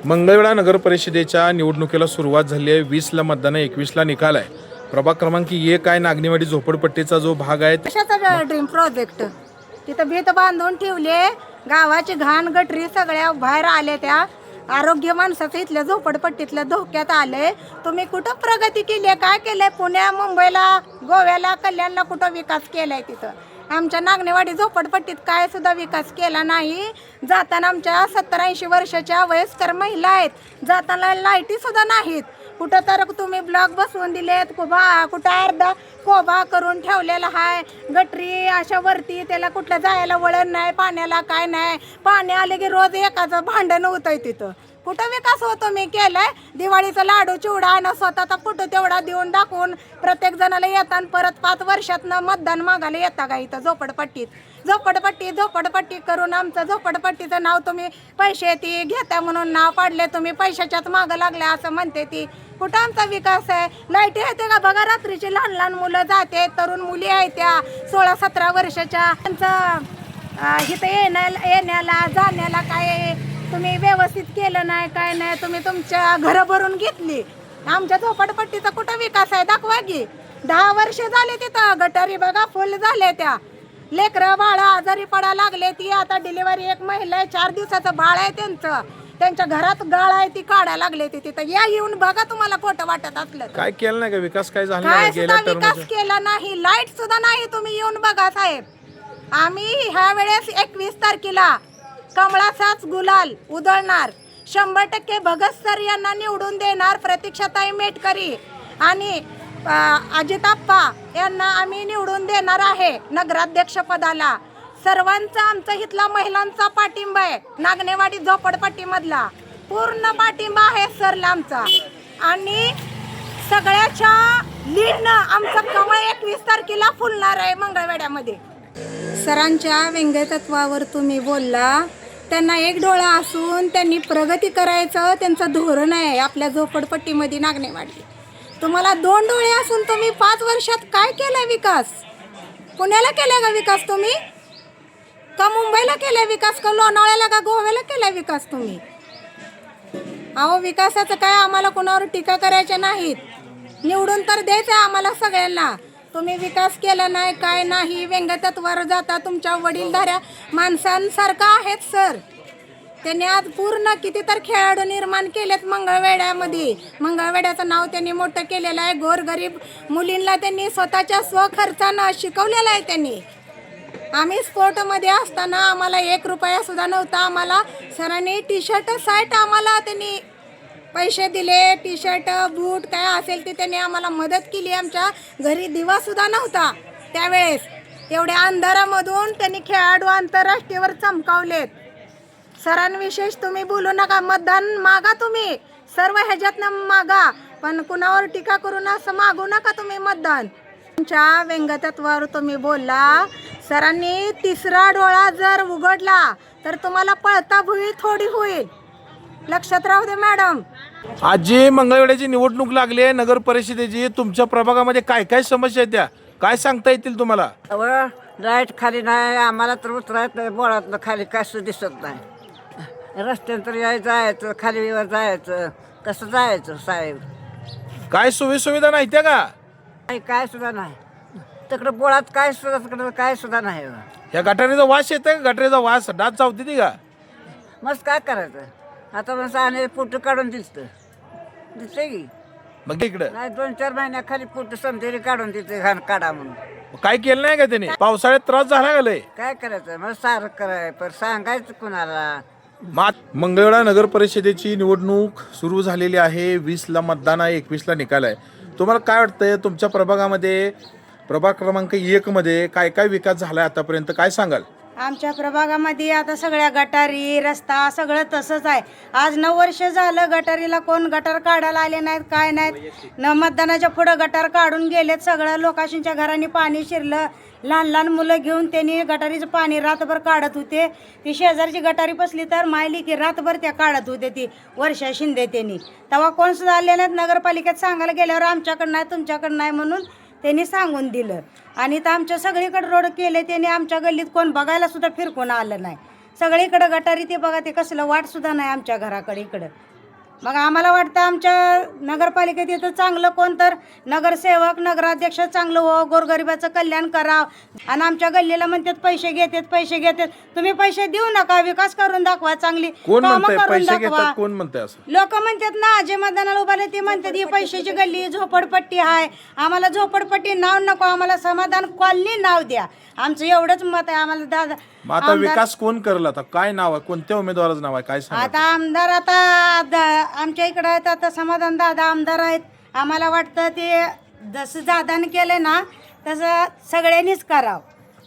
मंगळवेढा नगर परिषदेच्या निवडणुकीला सुरुवात झाली आहे. 20ला मतदान आहे, 21ला निकाल आहे. प्रभाग क्रमांक 1 आहे नागनेवाडी झोपडपट्टीचा जो भाग आहे कशाचा ड्रीम प्रोजेक्ट तिथं भीत बांधून ठेवले. गावाची घाण गटरी सगळ्या बाहेर आल्या. त्या आरोग्य माणसाचं इथल्या झोपडपट्टीतल्या धोक्यात आले. तुम्ही कुठं प्रगती केली, काय केलंय? पुण्या मुंबईला गोव्याला कल्याणला कुठं विकास केलाय? तिथं आमच्या नागनेवाडी झोपडपट्टीत काय सुद्धा विकास केला नाही. जाताना आमच्या 70-80 वर्षाच्या वयस्कर महिला आहेत, जाताना लाईटी सुद्धा नाहीत. कुठं तर तुम्ही ब्लॉक बसवून दिलेत, कुठं अर्धा कोबा करून ठेवलेला आहे. गटरी अशा वरती, त्याला कुठलं जायला वळण नाही, पाण्याला काय नाही. पाणी आले की रोज एकाचं भांडण होतंय तिथं. कुठं विकास होतो मी केलाय? दिवाळीचा लाडू चिवडा आणि स्वतःचा फोटो तेवढा देऊन दाखवून प्रत्येक जणाला येताना परत 5 वर्षातनं मतदान मागायला येता का इथं झोपडपट्टीत? झोपडपट्टी करून आमचं झोपडपट्टीचं नाव तुम्ही पैसे ती घेता म्हणून नाव पाडले. तुम्ही पैशाच्याच मागं लागले असं म्हणते ती. कुठं आमचा विकास आहे? लाईटी येते का बघा? रात्रीची लहान लहान मुलं जाते, तरुण मुली आहेत त्या 16-17 वर्षाच्या. त्यांचं इथं येण्याला जाण्याला काय तुम्ही व्यवस्थित केलं नाही, काय नाही. तुम्ही तुमच्या घरं भरून घेतली. आमच्या झोपडपट्टीचा कुठं विकास आहे? दाखवा की. 10 वर्ष झाले तिथं गटारी बघा फुल झाले. त्या लेकरं बाळा आजारी पडा लागले. ती आता डिलिव्हरी एक महिला आहे, 4 दिवसाचं बाळ आहे त्यांचं. त्यांच्या घरात गाळ आहे, ती काढायला लागले. ती तिथं या येऊन बघा, तुम्हाला खोटं वाटत असलं काय केलं नाही का? विकास काय झाला काय नाही सुद्धा गेल्या विकास टर्ममध्ये? केला नाही. लाईट सुद्धा नाही. तुम्ही येऊन बघा साहेब. आम्ही ह्या वेळेस 21 तारखेला कमळाचाच गुलाल उधळणार. 100% भगत सर यांना निवडून देणार. प्रतीक्षाताई मेटकरी आणि अजिताप्पा यांना आम्ही निवडून देणार आहे नगराध्यक्ष पदाला. सर्वांचा आमचा इथला महिलांचा पाठिंबा आहे. नागनेवाडी झोपडपट्टीमधला पूर्ण पाठिंबा आहे सरला आमचा. आणि सगळ्याच्या लीडनं आमचं कमळ 21 तारखेला फुलणार आहे मंगळवेढ्यामध्ये. सरांच्या व्यंग्यतत्वावर तुम्ही बोलला. त्यांना एक डोळा असून त्यांनी प्रगती करायचं त्यांचं धोरण आहे आपल्या झोपडपट्टीमध्ये नागनेवाडी. तुम्हाला 2 डोळे असून तुम्ही 5 वर्षात काय केलाय विकास? पुण्याला केलाय का विकास तुम्ही? का मुंबईला केलाय विकास? का लोणावळ्याला का गोव्याला केलाय विकास तुम्ही? अहो, विकासाचं काय आम्हाला कोणावर टीका करायच्या नाहीत. निवडून तर द्यायचं आम्हाला सगळ्यांना. तुम्ही विकास केला नाही, काय नाही, व्यंग्यतत्वावर जाता. तुमच्या वडीलधाऱ्या माणसांसारखं आहेत सर. त्यांनी आज पूर्ण किती तर खेळाडू निर्माण केलेत मंगळवेढ्यामध्ये. मंगळवेढ्याचं नाव त्यांनी मोठं केलेलं आहे. गोरगरीब मुलींना त्यांनी स्वतःच्या स्वखर्चानं शिकवलेलं आहे त्यांनी. आम्ही स्पोर्टमध्ये असताना आम्हाला 1 रुपया सुद्धा नव्हता. आम्हाला सरांनी टी-शर्ट साईट आम्हाला त्यांनी पैसे दिले. टी-शर्ट बूट काय असेल ते त्यांनी आम्हाला मदत केली. आमच्या घरी दिवासुद्धा नव्हता त्यावेळेस. एवढ्या अंधारामधून त्यांनी खेळाडू आंतरराष्ट्रीयवर चमकावलेत. सरांविशेष तुम्ही बोलू नका. मतदान मागा तुम्ही, सर्व ह्याच्यातनं मागा, पण कुणावर टीका करून असं मागू नका तुम्ही मतदान. तुमच्या व्यंग्यतत्वावर तुम्ही बोलला. सरांनी 3रा डोळा जर उघडला तर तुम्हाला पळता भुई थोडी होईल. लक्षात राहू दे मॅडम. आजी, मंगळवेढ्याची निवडणूक लागली आहे नगर परिषदेची. तुमच्या प्रभागामध्ये काय काय समस्या आहेत, त्या काय सांगता येतील तुम्हाला? लाईट खाली नाही, आम्हाला तर उतरायत नाही. बोळातलं खाली काय सुद्धा दिसत नाही. रस्त्यानंतर जायचं, खालीवर जायचं, कसं जायचं साहेब? काय सोयीसुविधा नाही त्या का? काही काय सुद्धा नाही तिकडं. बोळात काय सुद्धा तिकडं काय सुद्धा नाही. या गटारीचा वास येते का? गटारीचा वास डास चावते ती का? मस्त काय करायचं आता? मग आणि पुट काढून दिसते की मग इकडं नाही. 2-4 महिन्याखाली पुट समजेरी काढून दिसते घाण काढा म्हणून. काय केलं नाही का त्याने? पावसाळ्यात त्रास झाला का लय? काय करायचं मग? सारं कराय पण सांगायचं कुणाला? मंगळवेढा नगर परिषदेची निवडणूक सुरू झालेली आहे. 20ला मतदान आहे, 21ला निकाल आहे. तुम्हाला काय वाटतंय तुमच्या प्रभागामध्ये, प्रभाग क्रमांक 1 मध्ये काय काय विकास झालाय आतापर्यंत, काय सांगाल? आमच्या प्रभागामध्ये आता सगळ्या गटारी रस्ता सगळं तसंच आहे. आज 9 वर्ष झालं गटारीला कोण गटार काढायला आले नाहीत, काय नाहीत. न मतदानाच्या पुढं गटार काढून गेलेत. सगळं लोकांच्या घरांनी पाणी शिरलं. लहान लहान मुलं घेऊन त्यांनी गटारीचं पाणी रातभर काढत होते. ती शेजारची गटारी बसली तर मायली की रातभर त्या काढत होते. ती वर्षा शिंदे त्यांनी तेव्हा कोण सुद्धा आले नाहीत. नगरपालिकेत सांगायला गेल्यावर आमच्याकडं नाही, तुमच्याकडं नाही म्हणून त्यांनी सांगून दिलं. आणि तर आमच्या सगळीकडे रोड केले त्यांनी. आमच्या गल्लीत कोण बघायला सुद्धा फिरकून आलं नाही. सगळीकडं गटारी ते बघा ते कसलं वाट सुद्धा नाही आमच्या घराकडे इकडं. मग आम्हाला वाटतं आमच्या नगरपालिकेत इथं चांगलं कोण तर नगरसेवक नगराध्यक्ष चांगलं हो, गोरगरिबाचं कल्याण करावं. आणि आमच्या गल्लीला म्हणतात पैसे घेतात. तुम्ही पैसे देऊ नका, विकास करून दाखवा, चांगली कोण कामं म्हणतंय करून पैसे दाखवा. घेतात? कोण म्हणतंय असं? लोक म्हणतात ना, जे मतदानाला उभारले ते म्हणतात ही पैशाची गल्ली झोपडपट्टी आहे. आम्हाला झोपडपट्टी नाव नको, आम्हाला समाधान कॉलनी नाव द्या. आमचं एवढंच मत आहे. आम्हाला दादा मग आता विकास कोण करेल? आता काय नाव आहे? कोणत्या उमेदवाराचं नाव आहे? काय सांगा? आता आमदार आमच्या इकडं आहेत. आता समाधान दादा आमदार आहेत. आम्हाला वाटतं ते जसं दादाने केलं ना तसं सगळ्यांनीच करावं.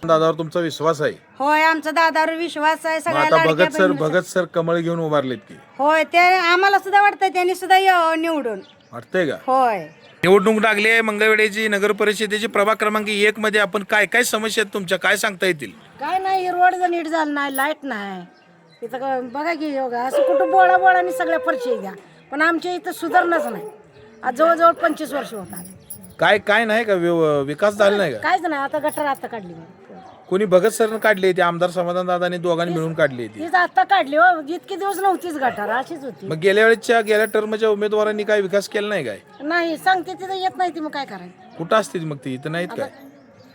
दादावर तुमचा विश्वास आहे? होय, आमचा दादावर विश्वास आहे. मग सगळ्या आता लाडक्या बहिणीला- भगत सर कमळ घेऊन उभारलेत की? होय, ते आम्हाला सुद्धा वाटतं त्यांनी सुद्धा यावं निवडून. वाटतंय का? होय. निवडणूक लागली आहे मंगळवेढ्याची नगर परिषदेची प्रभाग क्रमांक 1 मध्ये. आपण काय काय समस्या आहेत तुमच्या, काय सांगता येतील? काय नाही, रोड जर नीट झालं नाही, लाईट नाही इथं. बघा की योगा असं कुठं बोळानी सगळ्या परिचय घ्या, पण आमच्या इथं सुधारणाच नाही. आज जवळजवळ 25 वर्ष होतात. काय काय नाही का? विकास झाला नाही का? काहीच नाही. आता गटर आता काढली कोणी भगत सरनं काढली ती? आमदार समाधान दादाने दोघांनी मिळून काढली ती. तीच आता काढली हो. इतके दिवस नव्हतीच गटार, अशीच होती. मग गेल्या टर्मच्या उमेदवारांनी काय विकास केला नाही काय? नाही सांगते तिथं येत नाही ती, मग काय करायचं? कुठं असते ती मग? ती इथं नाहीत काय?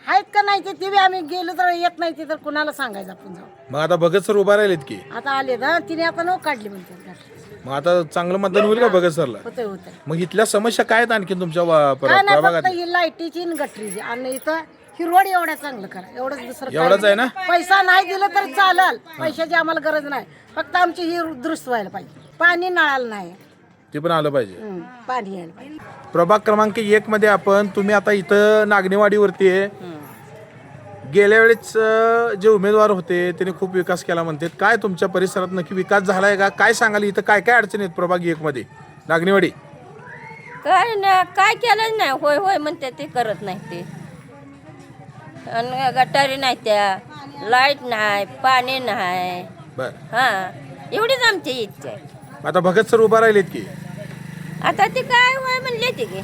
आहेत का नाही ते बी आम्ही गेलो तर येत नाही ती, तर कुणाला सांगायचं आपण जाऊ. मग आता भगत सर उभा राहिलेत की? आता आले ना, तिने आता नऊ काढली म्हणतात गटार. मग आता चांगलं मतदान होईल का भगत सरला? होतंय. मग इथल्या समस्या काय आहेत आणखी तुमच्या काय नाही, प्रभागात? फक्त ही लाईटीची आणि गटरीची. आणि इथं ही रोड एवढ्या चांगलं करा, एवढंच. दुसरं काय एवढंच आहे ना? पैसा नाही दिला तर चालेल, पैशाची आम्हाला गरज नाही. फक्त आमची ही दुरुस्त व्हायला पाहिजे. पाणी नळाला नाही, ते पण आलं पाहिजे. पाणी यायला पाहिजे. प्रभाग क्रमांक 1 मध्ये आपण, तुम्ही आता इथं नागणेवाडीवरती आहे. गेल्या वेळेस जे उमेदवार होते त्यांनी खूप विकास केला म्हणतात. काय तुमच्या परिसरात नक्की विकास झालाय का? काय सांगाल? इथं काय काय अडचणी आहेत प्रभाग 1 मध्ये नागणेवाडी? काय नाही, काय केलं नाही. होय होय म्हणते ते करत नाही ते. आणि गटारी नाही, त्या लाईट नाही, पाणी नाही. बर, हा, एवढीच आमची इच्छा आहे. आता भगत सर उभा राहिलेत की? आता ते काय होय म्हणले ते की?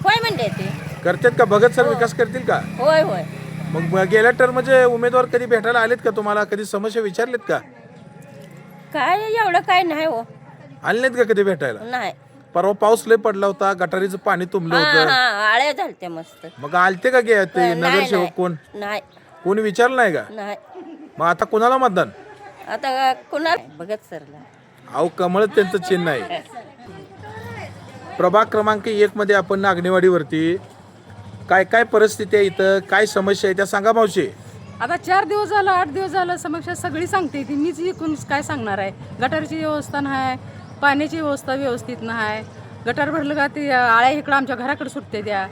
होय म्हणले ते. करतात का भगत सर? विकास करतील का? होय होय. मग गेल्या टर्मचे उमेदवार कधी भेटायला आलेत का तुम्हाला? कधी समस्या विचारलेत का? काय एवढं काय नाही हो. आले नाहीत का कधी भेटायला? नाही. परवा पाऊस लय पडला होता, गटारीचं पाणी तुंबलं हा होतं. हा, आळ्या झालत्या मस्त. मग आलते का ते नाही, नगरसेवक? नाही. कोण नाही कोणी विचारलं नाही का? नाही. मग आता कोणाला मतदान? आता कुणा बघत सरला. अहो, कमळ त्यांचं चिन्ह आहे. प्रभाग क्रमांक 1 मध्ये आपण नागणेवाडीवरती. काय काय परिस्थिती आहे इथं, काय समस्या आहे त्या सांगा मावशी. आता 4 दिवस झालं, 8 दिवस झालं, समस्या सगळी सांगते ती. मीच इकडून काय सांगणार आहे? गटारीची व्यवस्था नाही, पाण्याची व्यवस्था व्यवस्थित नाही. गटार भरलं का ते आळ्या इकडं आमच्या घराकडे सुटते त्या.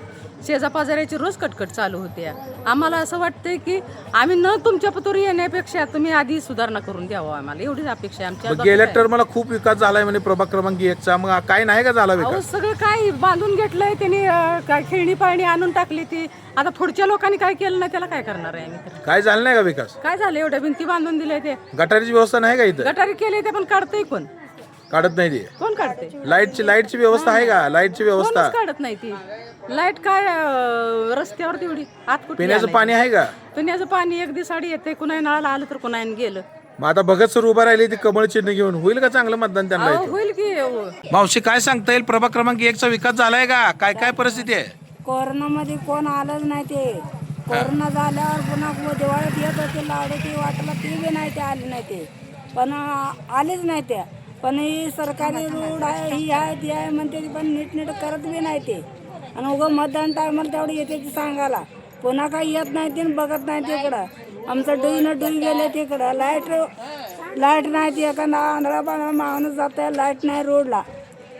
शेजापाजाऱ्याची रोज कटकट चालू होते. आम्हाला असं वाटतंय की आम्ही न तुमच्या पतोरी येण्यापेक्षा तुम्ही आधी सुधारणा करून द्यावं, आम्हाला एवढीच अपेक्षा आहे आमच्या. मग गेल्या टर्मला खूप विकास झालाय म्हणे प्रभाग क्रमांक 1चा. मग काय नाही का झाला अहो, विकास? सगळं काय बांधून घेतलंय त्यांनी. काय खेळणी पाळणी आणून टाकली ती. आता पुढच्या लोकांनी काय केलं नाही त्याला काय करणार आहे आम्ही तर? काय झालं नाही का विकास? काय झालं? एवढ्या भिंती बांधून दिल्या ते. गटारीची व्यवस्था नाही का इथं? गटारी केले ते पण काढतंय कोण? काढत नाही ते. कोण काढते? लाईटची व्यवस्था आहे का? लाईटची व्यवस्था? कोणच काढत नाही ती लाईट. काय रस्त्यावर तेवढी आत कुठे पिण्याचं पाणी आहे का? पिण्याचं पाणी एक दिवसाडी येते. कुणा नळाला आलं तर कुणा गेलं. मग आता भगत सर उभा राहिले ते कमळ चिन्ह घेऊन, होईल का चांगलं मतदान त्यांना अहो, इथं? होईल की. मावशी काय सांगता येईल? प्रभाग क्रमांक 1चा विकास झालाय का? काय काय परिस्थिती आहे? कोरोनामध्ये कोण आलंच नाही. ते कोरोना झाल्यावर पुन्हा दिवाळीत येत होते लाडू, ती वाटला ती बी नाही, ते आले नाही ते. पण आलेच नाही त्या. पण ही सरकारी रोड आहे, ही आहे ती आहे म्हणते ती, पण नीट करत बी नाही ते. आणि उगं मतदान टायमाला तेवढं येते ती सांगायला. पुन्हा काही येत नाही ते, बघत नाही तिकडं. आमचं डुई गेले तिकडं. लाईट नाही ती. एखादा आंधळा पांढरा माणूस जात आहे, लाईट नाही रोडला,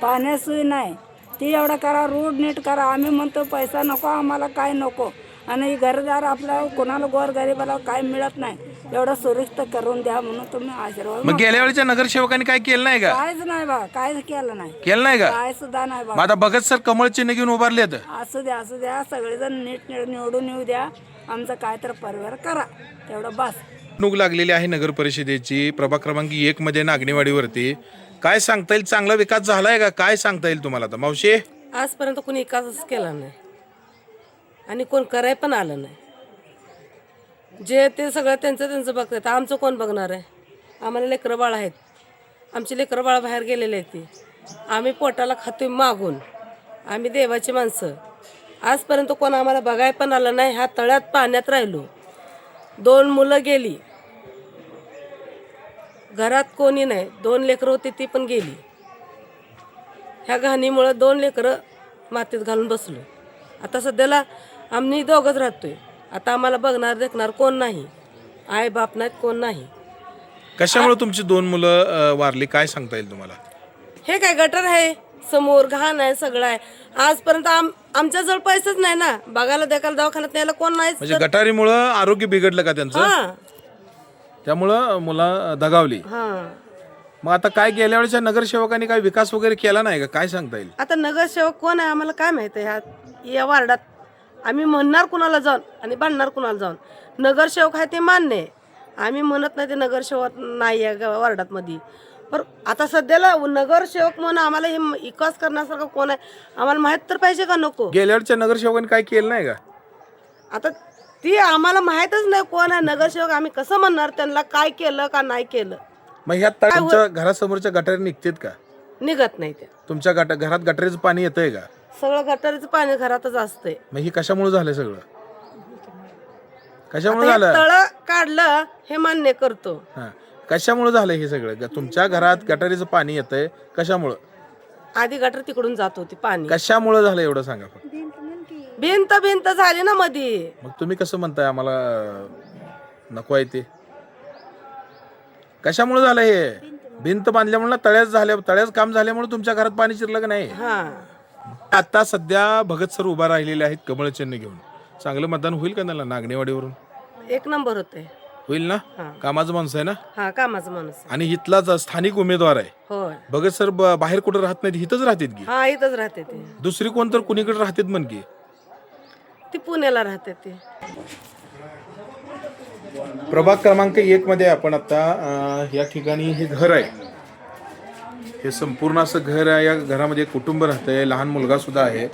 पाण्यात सोय नाही. ती एवढं करा, रोड नीट करा. आम्ही म्हणतो पैसा नको आम्हाला, काय नको. आणि घरदार आपल्या कोणाला गोरगरिबाला काय मिळत नाही, एवढं सुरक्षित करून द्या म्हणून तुम्ही आशीर्वाद. मग गेल्या वेळेच्या नगरसेवकांनी काय केलं नाही का? कायच नाही बा, कायच केलं नाही, केलं नाही का? काय सुद्धा नाही मग बा. आता भगत सर कमळ चिन्ह घेऊन उभारले तर असू द्या सगळेजण नीट निवडून येऊ द्या. आमचं काय तर परिवार करा, तेवढं बस. निवडणूक लागलेली आहे नगर परिषदेची प्रभाग क्रमांक 1 मध्ये नागणेवाडीवरती. काय सांगता येईल? चांगला विकास झालाय का? काय सांगता येईल तुम्हाला आता मावशी? आजपर्यंत कोणी विकासच केला नाही आणि कोण कराय पण आलं नाही. जे ते सगळं त्यांचं बघतात, आमचं कोण बघणार आहे? आम्हाला लेकरं बाळ आहेत. आमची लेकरं बाळ बाहेर गेलेले आहेत ते. आम्ही पोटाला खातोय मागून. आम्ही देवाची माणसं. आजपर्यंत कोण आम्हाला बघाय पण आलं नाही. ह्या तळ्यात पाण्यात राहिलो. 2 मुलं गेली. घरात कोणी नाही. 2 लेकरं होती ती पण गेली. ह्या घाणीमुळं 2 लेकरं मातीत घालून बसलो. आता सध्याला आम्ही दोघंच राहतोय. आता आम्हाला बघणार देखणार कोण नाही. आई बाप नाहीत, कोण नाही. कशामुळे तुमची 2 मुलं वारली काय सांगता येईल तुम्हाला? हे काय गटर आहे समोर, घाण आहे, सगळं आहे. आजपर्यंत आमच्याजवळ पैसेच नाही ना. बघायला देखायला दवाखान्यात न्यायला कोण नाहीच. म्हणजे गटारीमुळं आरोग्य बिघडलं का त्यांचं? हां त्यामुळं मुलं दगावली. हां. मग आता काय गेल्या वेळेच्या नगरसेवकांनी काय विकास वगैरे केला नाही का काय सांगता येईल? आता नगरसेवक कोण आहे आम्हाला काय माहिती आहे या वार्डात. आम्ही म्हणणार कुणाला जाऊन आणि भांडणार कुणाला जाऊन. नगरसेवक आहे ते मान्य आहे. आम्ही म्हणत नाही ते नगरसेवक नाही आहे वार्डात मध्ये. पण आता सध्याला नगरसेवक म्हणून आम्हाला हे विकास करण्यासारखं कोण आहे आम्हाला माहीत तर पाहिजे का नको? गेल्या वेळेच्या नगरसेवकांनी काय केलं नाही का? आता ती आम्हाला माहीतच नाही कोण आहे नगरसेवक. आम्ही कसं म्हणणार त्यांना काय केलं का नाही केलं? मग ह्या तुमच्या घरासमोरच्या गटारी निघतात का? निघत नाही त्या. तुमच्या घरात गटारीचं पाणी येतंय का? सगळं गटारीचं पाणी घरातच असतंय. मग ही कशामुळे झालं सगळं? कशामुळे आता हे झालं? तळं काढलं हे मान्य करतो. हा, कशामुळे झालं हे सगळं? तुमच्या घरात गटारीचं पाणी येतंय कशामुळं? आधी गटर तिकडून जात होती पाणी. कशामुळे झालं एवढं सांगा फक्त. भिंत झाली ना मध्ये. मग तुम्ही कसं म्हणताय आम्हाला नको आहे ते? कशामुळे झालं हे? भिंत बांधल्यामुळे तळ्याच काम झाल्यामुळे तुमच्या घरात पाणी शिरलं का नाही? हा. आता सध्या भगत सर उभा राहिलेले आहेत कमळ चिन्ह घेऊन. चांगलं मतदान होईल का त्याला नागणेवाडीवरून? 1 नंबर होते. होईल ना? कामाचं माणूस आहे ना? हा कामाचा माणूस. आणि इथलाच स्थानिक उमेदवार आहे. होय. भगत सर बाहेर कुठं राहत नाहीत, इथंच राहतात की? हा इथंच राहते ते. दुसरी कोण तर कुणीकडे राहतात म्हण की? ती पुण्याला राहते ते. प्रभाग क्रमांक 1 मध्ये आपण आता या ठिकाणी हे घर आहे. हे संपूर्ण असं घर आहे. या घरामध्ये एक कुटुंब राहतंय, लहान मुलगा सुद्धा आहे.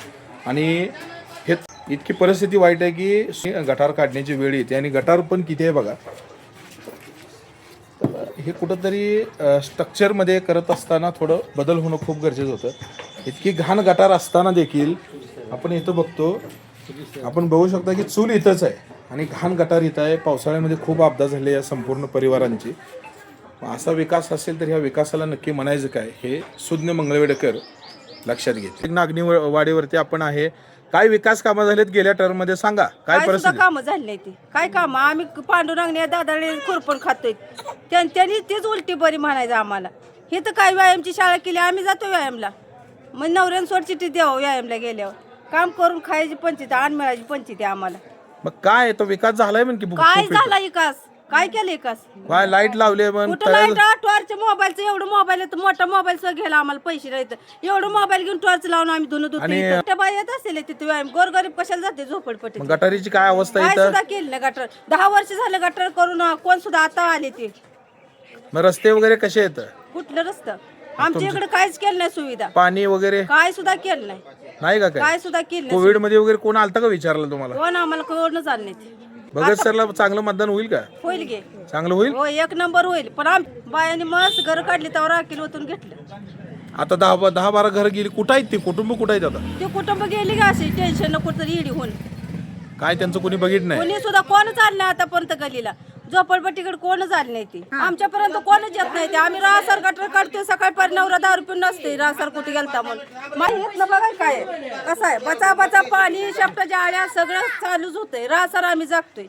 आणि हे इतकी परिस्थिती वाईट आहे की गटार काढण्याची वेळ येते. आणि गटार पण किती आहे बघा. हे कुठंतरी स्ट्रक्चरमध्ये करत असताना थोडं बदल होणं खूप गरजेचं होतं. इतकी घाण गटार असताना देखील आपण इथं बघतो, आपण बघू शकता की चूल इथंच आहे आणि घाण गटार इथं आहे. पावसाळ्यामध्ये खूप आपदा झाली या संपूर्ण परिवारांची. असा विकास असेल तर ह्या विकासाला नक्की म्हणायचं काय हे सुज्ञ मंगळवेडकर लक्षात घेत. नागणी वाडीवरती आपण आहे. काय विकास कामं झालेत गेल्या टर्म मध्ये सांगा? काय परिस्थिती? कामं झाली नाही ती काय कामं. आम्ही पांडुरंगने दादाने खुरपण खातोय. त्यांनी तेच उलटी बरी म्हणायचं आम्हाला. हे तर काय व्यायामची शाळा केली, आम्ही जातो व्यायामला. मग नवऱ्यानं सोडचिठ्ठी द्यावं व्यायामला गेल्यावर. काम करून खायची पंचिती, आण मिळायची पंचिती आम्हाला. मग काय तो विकास झालाय म्हण की? काय झाला विकास? काय केलं विकास? काय लाईट लावले म्हण? कुठं लाईट? टॉर्च मोबाईलचं एवढं मोबाईल येतं, मोठा मोबाईल सगळं घ्यायला आम्हाला पैसे नाहीत. एवढं मोबाईल घेऊन टॉर्च लावून आम्ही धुणं धुतो. बाई येत असेल तिथे व्यायाम. गोरगरीब कशाला जाते झोपडपट्टी? गटारीची काय अवस्था काय इथं? सुद्धा केलं नाही गटर. 10 वर्ष झालं गटर करून कोण सुद्धा आता आले ते. मग रस्ते वगैरे कसे येत? कुठलं रस्तं? आमच्या इकडे काहीच केलं नाही सुविधा. पाणी वगैरे काय सुद्धा केलं नाही. नाही का? काय सुद्धा केलं नाही. कोविड मध्ये वगैरे कोण आलता का विचारलं तुम्हाला? कोण आम्हाला कोणच आलं नाही. भगत सरला चांगलं मतदान होईल का? होईल गे. चांगलं होईल. हो 1 नंबर होईल. पण बायाने मस्त घर काढली तेव्हा राखील ओतून घेतलं. आता 10-12 घर गेली. कुठं आहेत ते कुटुंब? कुठं आहेत आता? ते कुटुंब गेली का अशी टेन्शन नको तरी इडी होऊन. काय त्यांचं कोणी बघितलं नाही? कोणी सुद्धा कोणच आलं नाही आतापर्यंत गलीला. झोपडपट्टीकडे कोणच आले नाही ती. आमच्यापर्यंत कोणच येत नाही ते. आम्ही राहसर गटर काढतोय. सकाळी पर नवरा दारू पिऊन नसते. राहसर कुठे गेलता म्हणून माहितलं बघा काय कसं आहे. बचा बचा पाणी, शेपटाच्या आळ्या सगळं चालूच होतंय. राहसर आम्ही जगतोय.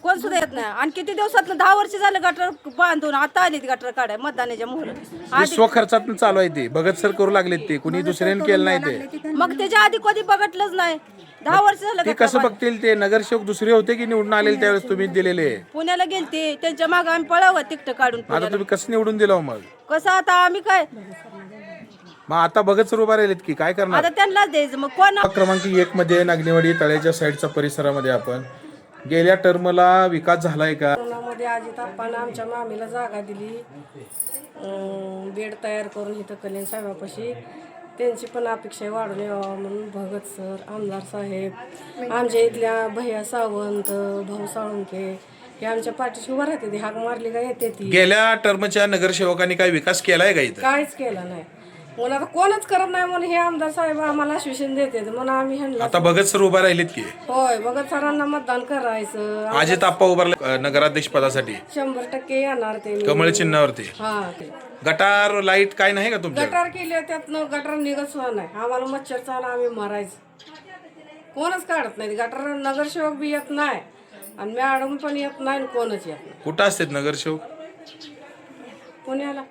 कोण सुद्धा येत नाही. आणि किती दिवसात 10 वर्ष झालं गटर बांधून आता आली गटर काढाय मतदानाच्या मोहर. स्वखर्चात चालू आहे ते. भगत सर करू लागलेत ते. कुणी दुसऱ्याने केलं नाही ते. मग त्याच्या आधी कधी बघितलंच नाही. 10 वर्ष झालं. ते कसं बघतील ते? नगरसेवक दुसरे होते की निवडून आलेले त्यावेळेस तुम्ही दिलेले? पुण्याला गेलते त्यांच्या मागे आम्ही पळावं तिकट काढून. आता तुम्ही कसं निवडून दिलं मग? कसं आता आम्ही काय मग आता भगत सर उभा राहिलेत की काय करणार? आता त्यांनाच द्यायचं. मग कोण? क्रमांक 1 मध्ये नागणेवाडी तळ्याच्या साईडच्या परिसरामध्ये आपण गेल्या टर्मला विकास झालाय का? कोरोनामध्ये अजित आप्पांना आमच्या मामीला जागा दिली. बेड तयार करून इथं कल्याण साहेबापाशी. त्यांची पण अपेक्षा वाढून यावं म्हणून भगत सर, आमदार साहेब, आमच्या इथल्या भैया सावंत, भाऊ साळुंके हे आमच्या पाठीशी उभं राहते ती, हाक मारली का येते ती. गेल्या टर्मच्या नगरसेवकांनी काय विकास केलाय का इथं? काहीच केलं नाही म्हणून आता कोणच करत नाही म्हणून हे आमदार साहेब आम्हाला आश्वासन देते म्हणून आम्ही ह्यांना आता भगत सर उभा राहिलेत की, होय भगत सरांना मतदान करायचं. अजित आप्पा उभारले नगराध्यक्ष पदासाठी 100% येणार ते. कमळ चिन्हावरती. हा ते गटार लाईट काय नाही का तुमच्या? गटार केले त्यातनं गटार निघत सुद्धा नाही. आम्हाला मच्छर चाला आम्ही मरायचं. कोणच काढत नाही गटार. नगरसेवक बी येत नाही आणि मॅडम पण येत नाही आणि कोणच येत नाही. कुठं असतात नगरसेवक? पुण्याला.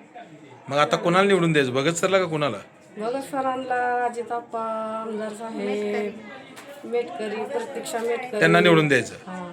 मग आता कोणाला निवडून द्यायचं, भगत सरला का कोणाला? भगत सरांना, अजिताप्पा, आमदार साहेब, मेटकरी, प्रतीक्षा मेटकरी त्यांना निवडून द्यायचं. हा.